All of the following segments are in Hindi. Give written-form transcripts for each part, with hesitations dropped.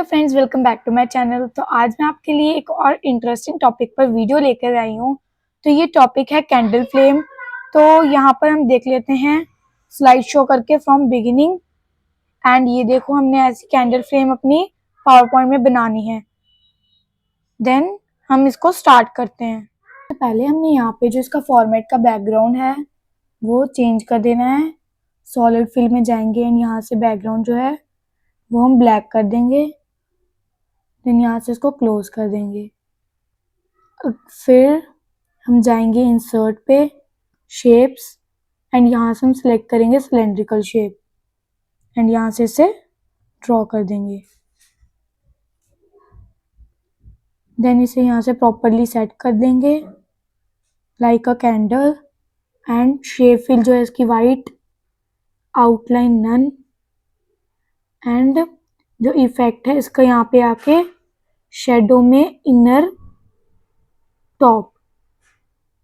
Hello friends, welcome back to my channel. तो आज मैं आपके लिए एक और इंटरेस्टिंग टॉपिक पर वीडियो लेकर आई हूँ। तो ये टॉपिक है कैंडल फ्लेम। तो यहाँ पर हम देख लेते हैं स्लाइड शो करके फ्रॉम बिगिनिंग। एंड ये देखो, हमने ऐसी कैंडल फ्लेम अपनी पावर पॉइंट में बनानी है। देन हम इसको स्टार्ट करते हैं। तो पहले हमने यहाँ पे जो इसका फॉर्मेट का बैकग्राउंड है वो चेंज कर देना है। सॉलिड फिल में जाएंगे एंड यहाँ से बैकग्राउंड जो है वो हम ब्लैक कर देंगे। देन यहाँ से इसको क्लोज कर देंगे। फिर हम जाएंगे इंसर्ट पे, शेप्स, एंड यहाँ से हम सिलेक्ट करेंगे सिलेंड्रिकल शेप एंड यहाँ से इसे ड्रॉ कर देंगे। देन इसे यहाँ से प्रॉपरली सेट कर देंगे like a candle. And shape fill जो है इसकी वाइट, आउटलाइन नन, एंड जो इफेक्ट है इसका यहाँ पे आके शेडो में इनर टॉप।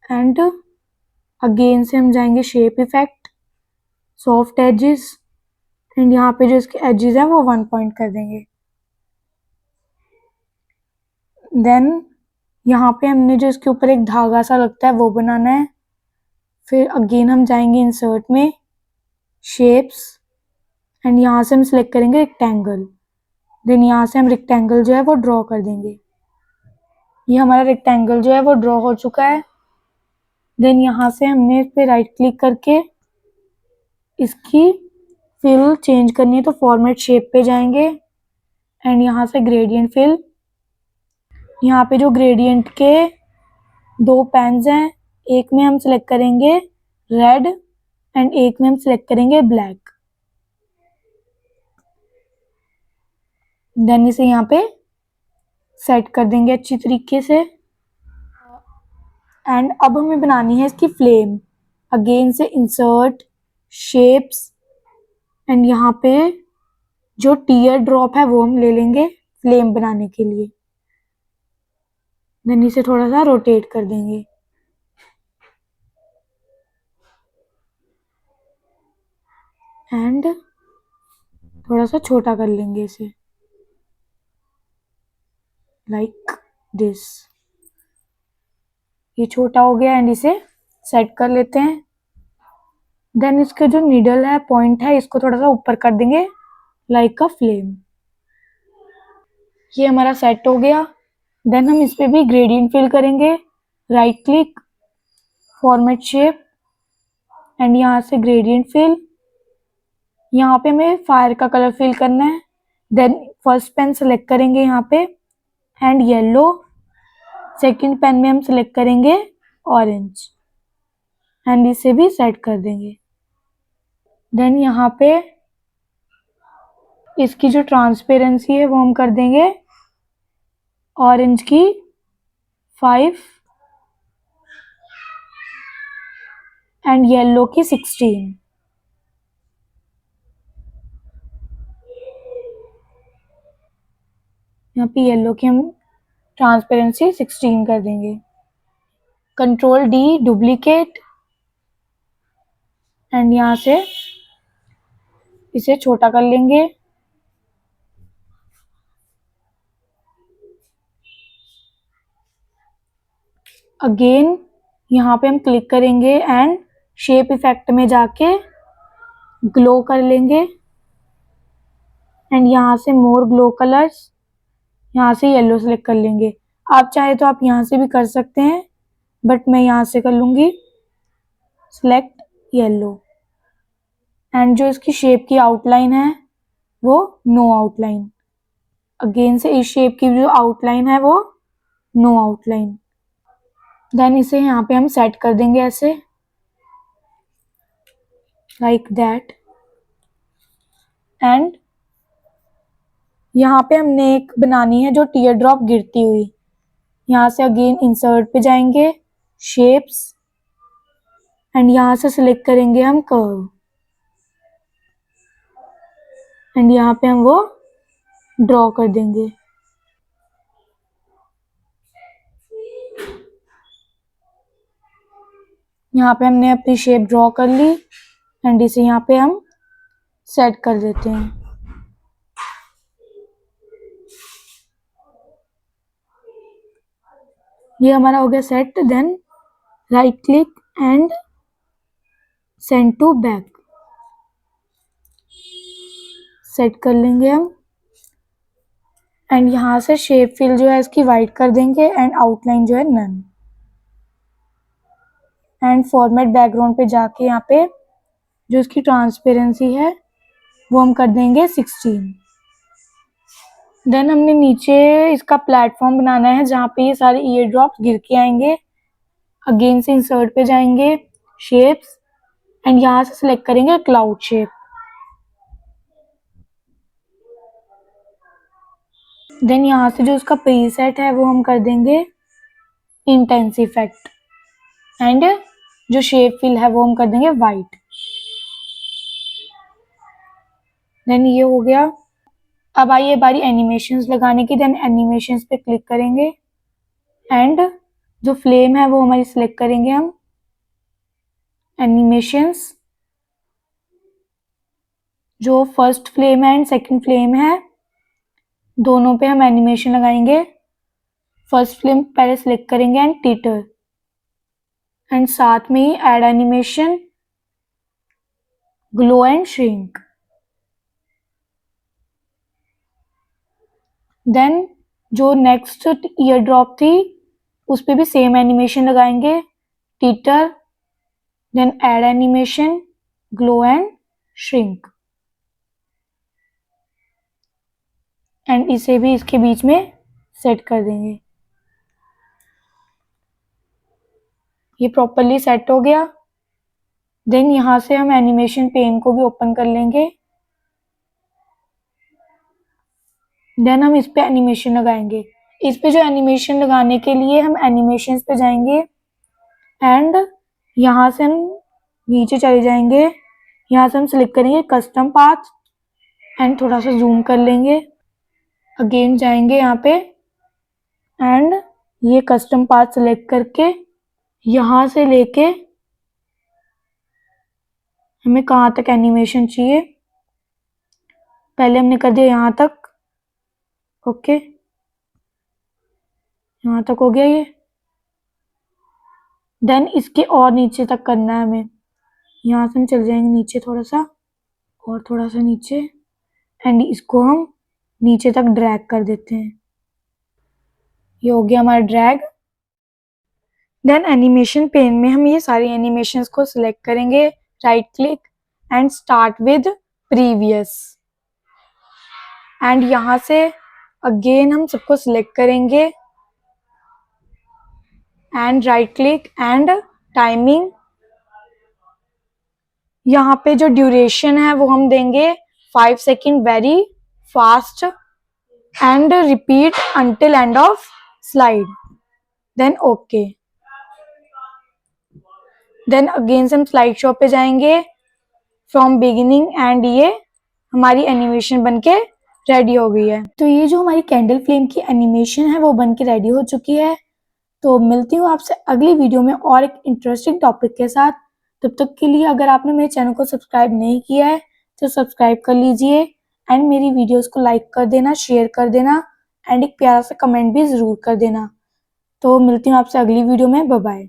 एंड अगेन से हम जाएंगे shape effect, soft edges, and यहाँ पे जो इसके एजेस है वो 1 पॉइंट कर देंगे। देन यहाँ पे हमने जो इसके ऊपर एक धागा सा लगता है वो बनाना है। फिर अगेन हम जाएंगे इंसर्ट में, शेप्स, एंड यहाँ से हम सिलेक्ट करेंगे रेक्टेंगल। देन यहाँ से हम रेक्टेंगल जो है वो ड्रॉ कर देंगे। ये हमारा रेक्टेंगल जो है वो ड्रॉ हो चुका है। देन यहाँ से हमने इस पे राइट क्लिक करके इसकी फिल चेंज करनी है। तो फॉर्मेट शेप पे जाएंगे एंड यहाँ से ग्रेडियंट फिल। यहाँ पे जो ग्रेडियंट के 2 पेन्स हैं, एक में हम सिलेक्ट करेंगे रेड एंड एक में हम सिलेक्ट करेंगे ब्लैक। देन इसे यहाँ पे सेट कर देंगे अच्छी तरीके से। एंड अब हमें बनानी है इसकी फ्लेम। अगेन से इंसर्ट, शेप्स, एंड यहाँ पे जो टीयर ड्रॉप है वो हम ले लेंगे फ्लेम बनाने के लिए। देन इसे थोड़ा सा रोटेट कर देंगे एंड थोड़ा सा छोटा कर लेंगे इसे लाइक दिस। ये छोटा हो गया एंड इसे सेट कर लेते हैं। देन इसके जो नीडल है, पॉइंट है, इसको थोड़ा सा ऊपर कर देंगे लाइक अ फ्लेम। ये हमारा सेट हो गया। देन हम इस पे भी ग्रेडियंट फिल करेंगे। Right click, format shape, and यहाँ से ग्रेडियंट फिल। यहाँ पे हमें फायर का कलर फिल करना है। देन फर्स्ट पेन सेलेक्ट करेंगे यहाँ पे एंड येलो। सेकंड पेन में हम सिलेक्ट करेंगे ऑरेंज एंड इसे भी सेट कर देंगे। देन यहाँ पे इसकी जो ट्रांसपेरेंसी है वो हम कर देंगे ऑरेंज की 5 एंड येलो की 16। यहाँ पे येलो की हम ट्रांसपेरेंसी 16 कर देंगे। कंट्रोल डी डुप्लीकेट एंड यहाँ से इसे छोटा कर लेंगे। अगेन यहाँ पे हम क्लिक करेंगे एंड शेप इफेक्ट में जाके ग्लो कर लेंगे एंड यहाँ से मोर ग्लो कलर्स, यहाँ से येलो सेलेक्ट कर लेंगे। आप चाहे तो आप यहाँ से भी कर सकते हैं बट मैं यहाँ से कर लूँगी सिलेक्ट येलो। एंड जो इसकी शेप की आउटलाइन है वो नो आउटलाइन। अगेन से इस शेप की जो आउटलाइन है वो नो आउटलाइन। देन इसे यहाँ पे हम सेट कर देंगे ऐसे लाइक दैट। एंड यहाँ पे हमने एक बनानी है जो टीयर ड्रॉप गिरती हुई। यहाँ से अगेन इंसर्ट पे जाएंगे, शेप्स, एंड यहाँ से सिलेक्ट करेंगे हम कर्व एंड यहाँ पे हम वो ड्रॉ कर देंगे। यहाँ पे हमने अपनी शेप ड्रॉ कर ली एंड इसे यहाँ पे हम सेट कर देते हैं। ये हमारा हो गया set. Then right click and send to back, set कर लेंगे हम। एंड यहाँ से शेप फिल जो है इसकी वाइट कर देंगे एंड आउटलाइन जो है नन। एंड फॉर्मेट बैकग्राउंड पे जाके यहाँ पे जो इसकी ट्रांसपेरेंसी है वो हम कर देंगे 16। देन हमने नीचे इसका प्लेटफॉर्म बनाना है जहाँ पे ये सारे ईयर ड्रॉप्स गिर के आएंगे। अगेन से इंसर्ट पे जाएंगे, शेप्स, एंड यहाँ से सिलेक्ट करेंगे क्लाउड शेप। देन यहाँ से जो इसका प्रीसेट है वो हम कर देंगे इंटेंस इफेक्ट एंड जो शेप फिल है वो हम कर देंगे वाइट। देन ये हो गया। अब आइए बारी एनिमेशंस लगाने की। देन एनिमेशंस पे क्लिक करेंगे एंड जो फ्लेम है वो हमारी सिलेक्ट करेंगे हम। एनिमेशंस, जो फर्स्ट फ्लेम है एंड सेकंड फ्लेम है दोनों पे हम एनिमेशन लगाएंगे। फर्स्ट फ्लेम पहले सिलेक्ट करेंगे एंड टीटर, एंड साथ में ही add animation, glow and shrink. Then जो नेक्स्ट ईयर ड्रॉप थी उस पे भी सेम एनिमेशन लगाएंगे, teeter, then add animation, glow and shrink, and इसे भी इसके बीच में सेट कर देंगे। ये प्रॉपरली सेट हो गया। देन यहाँ से हम एनिमेशन पेन को भी ओपन कर लेंगे। देन हम इस पे एनिमेशन लगाएंगे। इस पे जो एनिमेशन लगाने के लिए हम एनिमेशंस पे जाएंगे एंड यहाँ से हम नीचे चले जाएंगे। यहाँ से हम सिलेक्ट करेंगे कस्टम पाथ एंड थोड़ा सा जूम कर लेंगे। अगेन जाएंगे यहाँ पे एंड ये कस्टम पाथ सिलेक्ट करके यहाँ से लेके हमें कहाँ तक एनिमेशन चाहिए पहले हमने कर दिया यहाँ तक। ओके, यहाँ तक हो गया ये। देन इसके और नीचे तक करना है हमें। यहाँ से हम चल जाएंगे नीचे थोड़ा सा और थोड़ा सा नीचे एंड इसको हम नीचे तक ड्रैग कर देते हैं। ये हो गया हमारा ड्रैग। देन एनिमेशन पेन में हम ये सारी एनिमेशंस को सिलेक्ट करेंगे, right click and start with previous, and यहाँ से अगेन हम सबको सिलेक्ट करेंगे and right click and timing. यहाँ पे जो ड्यूरेशन है वो हम देंगे 5 second very fast and repeat until end of slide. Then okay. Then again से हम स्लाइड शो पे जाएंगे फ्रॉम बिगिनिंग एंड ये हमारी एनिमेशन बनके रेडी हो गई है। तो ये जो हमारी कैंडल फ्लेम की एनिमेशन है वो बनके रेडी हो चुकी है। तो मिलती हूँ आपसे अगली वीडियो में और एक इंटरेस्टिंग टॉपिक के साथ। तब तक के लिए अगर आपने मेरे चैनल को सब्सक्राइब नहीं किया है तो सब्सक्राइब कर लीजिए एंड मेरी वीडियोस को लाइक कर देना, शेयर कर देना एंड एक प्यारा सा कमेंट भी ज़रूर कर देना। तो मिलती हूँ आपसे अगली वीडियो में। Bye bye.